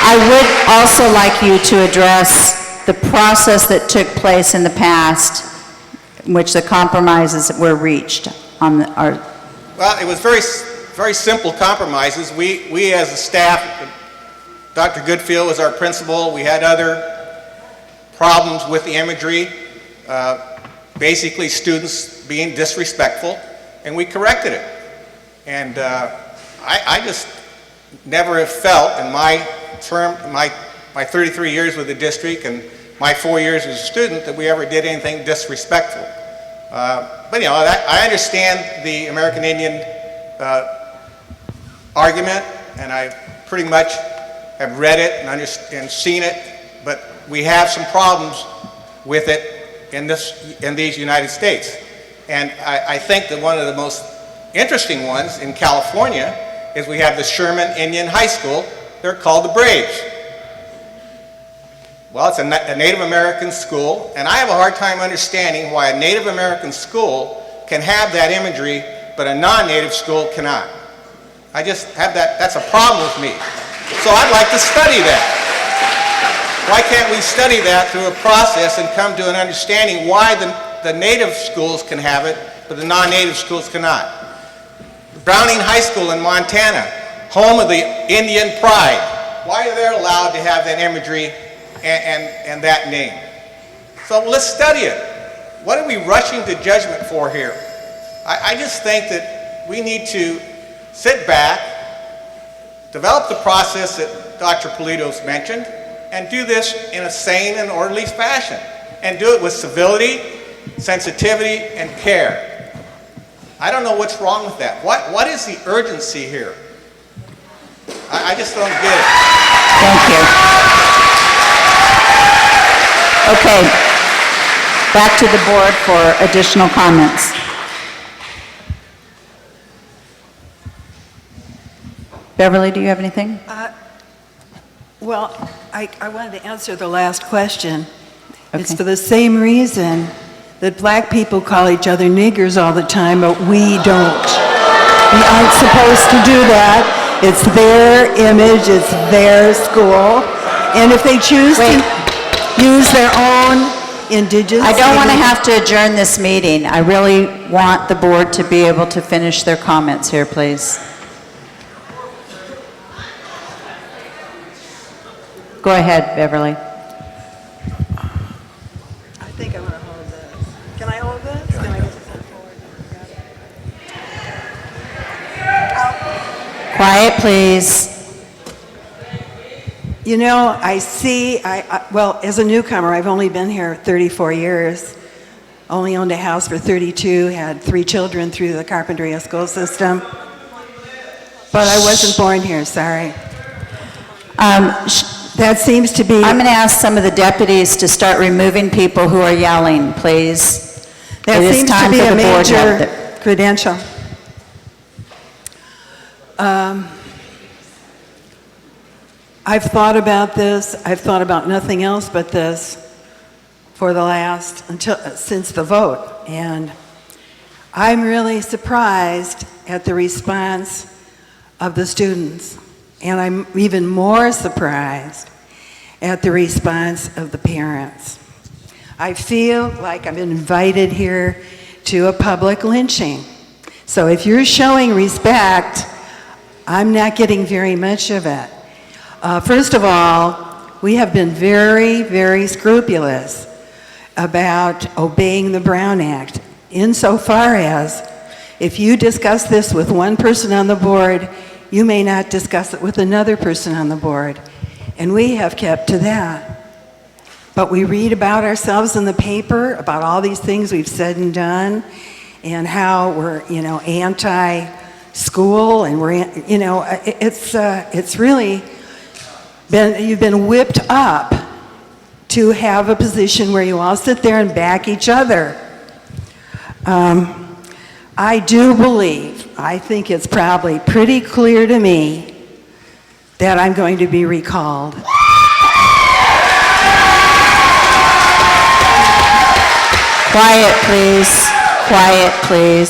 I would also like you to address the process that took place in the past in which the compromises were reached on our... Well, it was very simple compromises. We as a staff, Dr. Goodfield was our principal. We had other problems with the imagery, basically students being disrespectful, and we corrected it. And I just never have felt in my term, my 33 years with the district and my 4 years as a student that we ever did anything disrespectful. But you know, I understand the American Indian argument, and I pretty much have read it and seen it, but we have some problems with it in these United States. And I think that one of the most interesting ones in California is we have the Sherman Indian High School. They're called the Braves. Well, it's a Native American school, and I have a hard time understanding why a Native American school can have that imagery, but a non-Native school cannot. I just have that's a problem with me. So I'd like to study that. Why can't we study that through a process and come to an understanding why the Native schools can have it, but the non-Native schools cannot? Browning High School in Montana, home of the Indian pride. Why are they allowed to have that imagery and that name? So let's study it. What are we rushing to judgment for here? I just think that we need to sit back, develop the process that Dr. Polito's mentioned, and do this in a sane and orderly fashion, and do it with civility, sensitivity, and care. I don't know what's wrong with that. What is the urgency here? I just don't get it. Thank you. Okay, back to the board for additional comments. Beverly, do you have anything? Well, I wanted to answer the last question. Okay. It's for the same reason that black people call each other niggers all the time, but we don't. We aren't supposed to do that. It's their image, it's their school, and if they choose to use their own indigenous... I don't want to have to adjourn this meeting. I really want the board to be able to finish their comments here, please. Go ahead, Beverly. I think I'm going to hold this. Can I hold this? Can I get this forward? Quiet, please. You know, I see, well, as a newcomer, I've only been here 34 years, only owned a house for 32, had 3 children through the Carpinteria school system, but I wasn't born here, sorry. That seems to be... I'm going to ask some of the deputies to start removing people who are yelling, please. That It is seems time to be for a the board to have major credential. I've thought about this. I've thought about nothing else but this for the last, since the vote. And I'm really surprised at the response of the students. And I'm even more surprised at the response of the parents. I feel like I'm invited here to a public lynching. So if you're showing respect, I'm not getting very much of it. First of all, we have been very, very scrupulous about obeying the Brown Act, insofar as if you discuss this with one person on the board, you may not discuss it with another person on the board. And we have kept to that. But we read about ourselves in the paper, about all these things we've said and done, and how we're, you know, anti-school, and we're, you know, it's really been, you've been whipped up to have a position where you all sit there and back each other. I do believe, I think it's probably pretty clear to me that I'm going to be recalled. Quiet, please. Quiet, please.